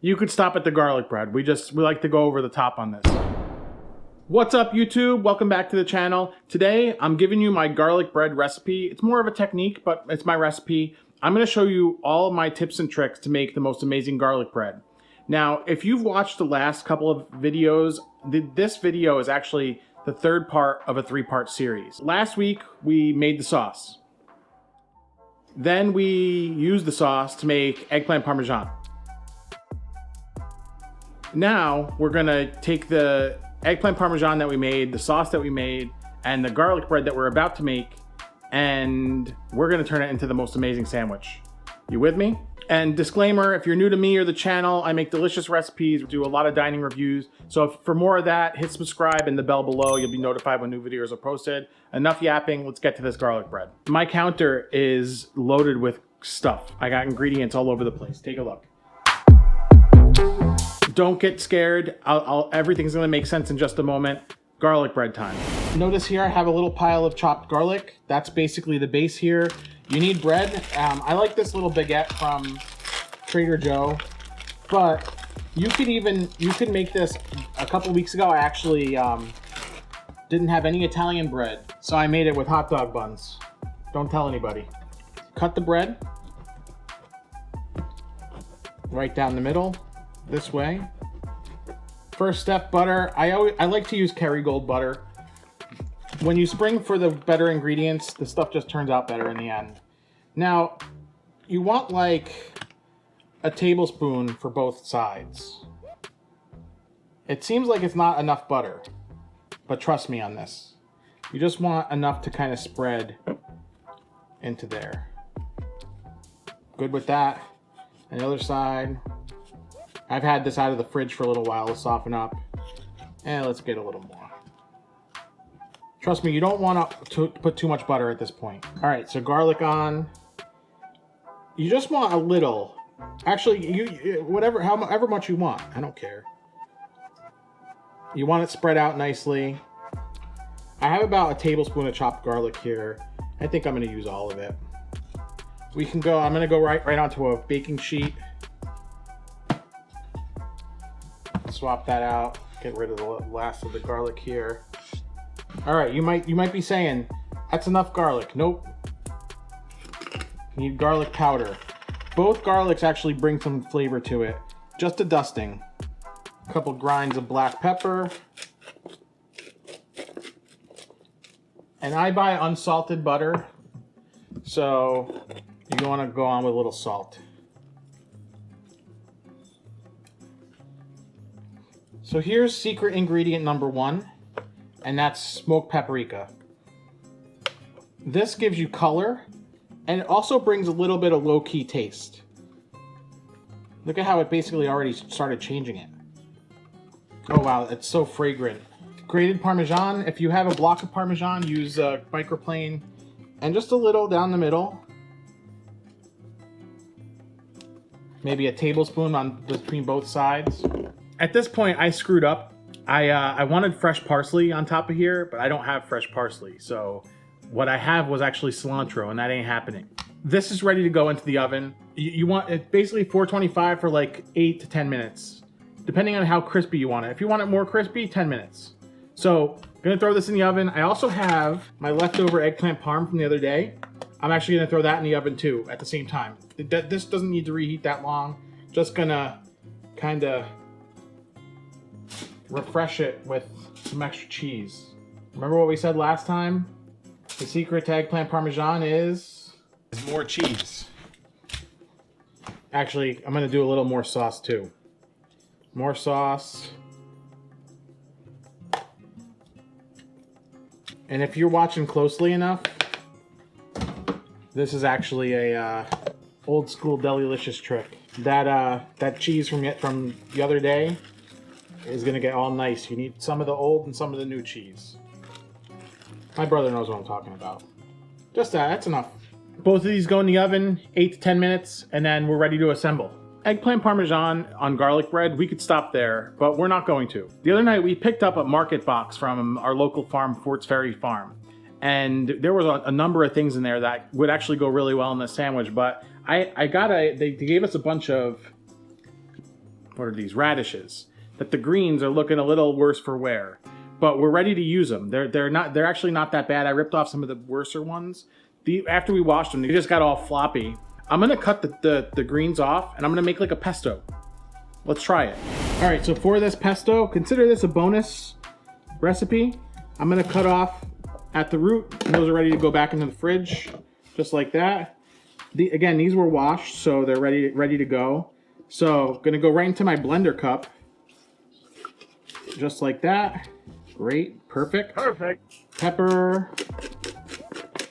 You could stop at the garlic bread. We like to go over the top on this. What's up, YouTube? Welcome back to the channel. Today, I'm giving you my garlic bread recipe. It's more of a technique, but it's my recipe. I'm gonna show you all of my tips and tricks to make the most amazing garlic bread. Now, if you've watched the last couple of videos, this video is actually the third part of a 3-part series. Last week, we made the sauce. Then we used the sauce to make eggplant parmesan. Now, we're gonna take the eggplant parmesan that we made, the sauce that we made, and the garlic bread that we're about to make, and we're gonna turn it into the most amazing sandwich. You with me? And disclaimer, if you're new to me or the channel, I make delicious recipes, do a lot of dining reviews. So for more of that, hit subscribe and the bell below. You'll be notified when new videos are posted. Enough yapping, let's get to this garlic bread. My counter is loaded with stuff. I got ingredients all over the place. Take a look. Don't get scared. Everything's gonna make sense in just a moment. Garlic bread time. Notice here I have a little pile of chopped garlic. That's basically the base here. You need bread. I like this little baguette from Trader Joe, but you could make this. A couple weeks ago I actually didn't have any Italian bread, so I made it with hot dog buns. Don't tell anybody. Cut the bread right down the middle. This way. First step, butter. I like to use Kerrygold butter. When you spring for the better ingredients, the stuff just turns out better in the end. Now, you want like a tablespoon for both sides. It seems like it's not enough butter, but trust me on this. You just want enough to kind of spread into there. Good with that. And the other side. I've had this out of the fridge for a little while to soften up. And let's get a little more. Trust me, you don't want to put too much butter at this point. All right, so garlic on. You just want a little. Actually, however much you want. I don't care. You want it spread out nicely. I have about a tablespoon of chopped garlic here. I think I'm gonna use all of it. I'm gonna go right onto a baking sheet. Swap that out, get rid of the last of the garlic here. All right, you might be saying, that's enough garlic. Nope. You need garlic powder. Both garlics actually bring some flavor to it. Just a dusting. A couple grinds of black pepper. And I buy unsalted butter, so you want to go on with a little salt. So here's secret ingredient number 1, and that's smoked paprika. This gives you color, and it also brings a little bit of low-key taste. Look at how it basically already started changing it. Oh wow, it's so fragrant. Grated Parmesan, if you have a block of Parmesan, use microplane, and just a little down the middle. Maybe a tablespoon between both sides. At this point, I screwed up. I wanted fresh parsley on top of here, but I don't have fresh parsley. So what I have was actually cilantro, and that ain't happening. This is ready to go into the oven. You want it basically 425 for like 8 to 10 minutes, depending on how crispy you want it. If you want it more crispy, 10 minutes. So I'm gonna throw this in the oven. I also have my leftover eggplant parm from the other day. I'm actually gonna throw that in the oven too at the same time. This doesn't need to reheat that long. Just gonna kind of refresh it with some extra cheese. Remember what we said last time? The secret to eggplant parmesan is more cheese. Actually, I'm gonna do a little more sauce too. More sauce. And if you're watching closely enough, this is actually a old school Delilicious trick. That cheese from the other day is gonna get all nice. You need some of the old and some of the new cheese. My brother knows what I'm talking about. Just that's enough. Both of these go in the oven, 8 to 10 minutes, and then we're ready to assemble. Eggplant parmesan on garlic bread, we could stop there, but we're not going to. The other night we picked up a market box from our local farm, Forts Ferry Farm. And there was a number of things in there that would actually go really well in this sandwich, but they gave us a bunch of what are these, radishes, that the greens are looking a little worse for wear. But we're ready to use them. They're actually not that bad. I ripped off some of the worser ones. After we washed them, they just got all floppy. I'm gonna cut the greens off and I'm gonna make like a pesto. Let's try it. All right, so for this pesto, consider this a bonus recipe. I'm gonna cut off at the root, and those are ready to go back into the fridge, just like that. Again, these were washed, so they're ready to go. So gonna go right into my blender cup, just like that. Great, perfect. Perfect. Pepper.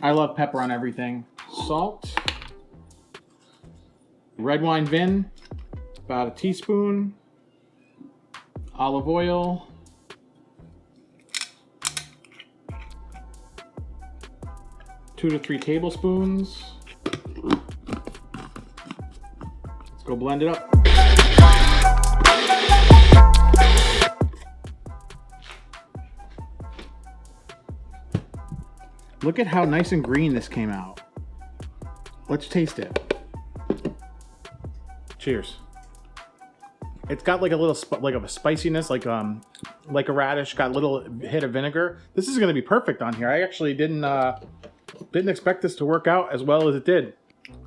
I love pepper on everything. Salt. Red wine vin, about a teaspoon. Olive oil. Two to 3 tablespoons. Let's go blend it up. Look at how nice and green this came out. Let's taste it. Cheers. It's got like a little like of a spiciness, like a radish. Got a little hit of vinegar. This is gonna be perfect on here. I actually didn't expect this to work out as well as it did.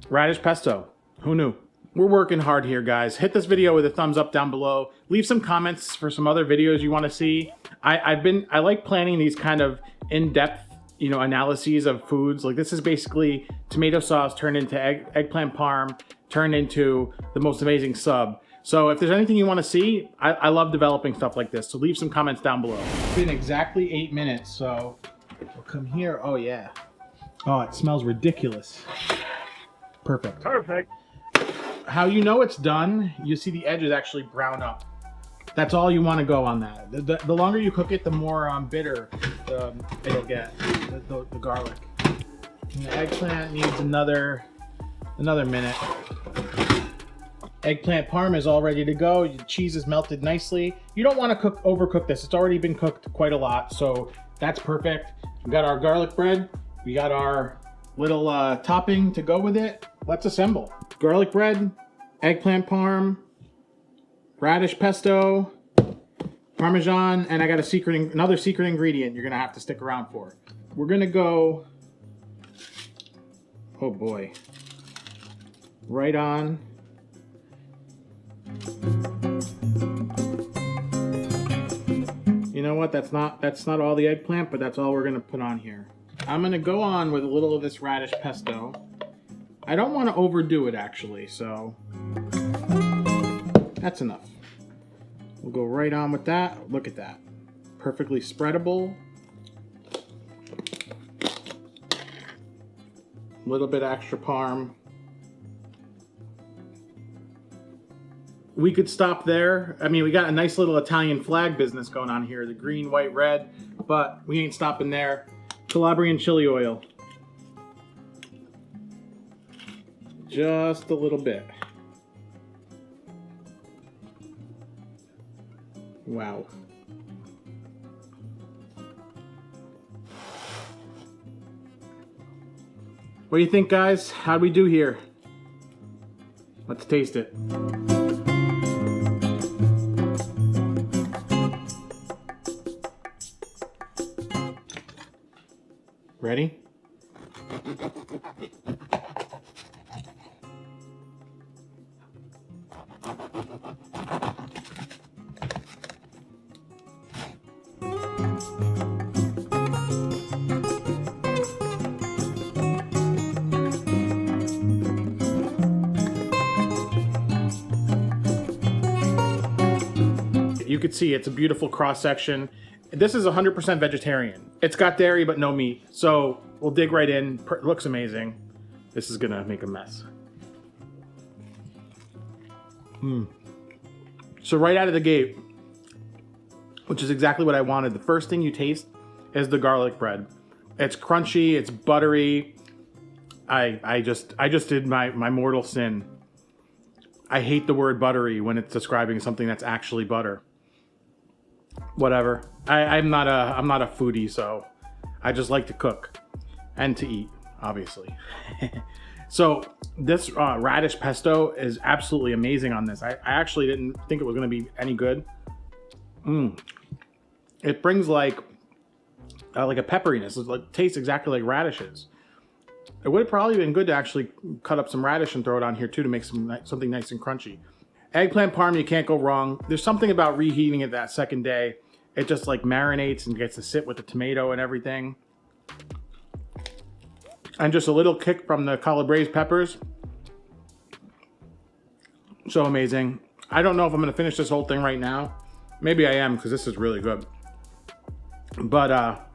Radish pesto. Who knew? We're working hard here, guys. Hit this video with a thumbs up down below. Leave some comments for some other videos you want to see. I like planning these kind of in-depth, you know, analyses of foods. Like this is basically tomato sauce turned into eggplant parm, turned into the most amazing sub. So if there's anything you want to see, I love developing stuff like this. So leave some comments down below. It's been exactly 8 minutes, so we'll come here. Oh yeah. Oh, it smells ridiculous. Perfect. Perfect. How you know it's done, you see the edges actually brown up. That's all you want to go on that. The longer you cook it, the more bitter it'll get, the garlic. And the eggplant needs another minute. Eggplant parm is all ready to go. The cheese is melted nicely. You don't want to overcook this. It's already been cooked quite a lot, so that's perfect. We got our garlic bread. We got our little topping to go with it. Let's assemble. Garlic bread, eggplant parm, radish pesto, Parmesan, and I got another secret ingredient you're gonna have to stick around for. We're gonna go, oh boy, right on. You know what? That's not all the eggplant, but that's all we're gonna put on here. I'm gonna go on with a little of this radish pesto. I don't want to overdo it actually, so that's enough. We'll go right on with that. Look at that. Perfectly spreadable. A little bit extra parm. We could stop there. I mean, we got a nice little Italian flag business going on here. The green, white, red, but we ain't stopping there. Calabrian chili oil. Just a little bit. Wow. What do you think, guys? How'd we do here? Let's taste it. Ready? You could see it's a beautiful cross section. This is 100% vegetarian. It's got dairy but no meat. So we'll dig right in. Looks amazing. This is gonna make a mess. So right out of the gate, which is exactly what I wanted, the first thing you taste is the garlic bread. It's crunchy, it's buttery. I just did my mortal sin. I hate the word buttery when it's describing something that's actually butter. Whatever. I'm not a foodie, so I just like to cook and to eat, obviously. So this radish pesto is absolutely amazing on this. I actually didn't think it was going to be any good. It brings like a pepperiness. It tastes exactly like radishes. It would have probably been good to actually cut up some radish and throw it on here too to make something nice and crunchy. Eggplant parm, you can't go wrong. There's something about reheating it that second day. It just like marinates and gets to sit with the tomato and everything. And just a little kick from the calabrese peppers. So amazing. I don't know if I'm gonna finish this whole thing right now. Maybe I am, because this is really good. But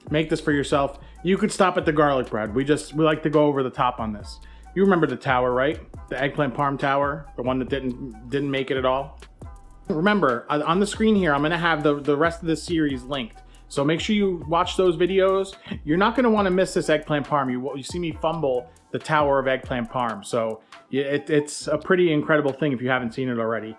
make this for yourself. You could stop at the garlic bread. We like to go over the top on this. You remember the tower, right? The eggplant parm tower, the one that didn't make it at all. Remember, on the screen here, I'm gonna have the rest of this series linked. So make sure you watch those videos. You're not gonna wanna miss this eggplant parm. You see me fumble the tower of eggplant parm. So it's a pretty incredible thing if you haven't seen it already.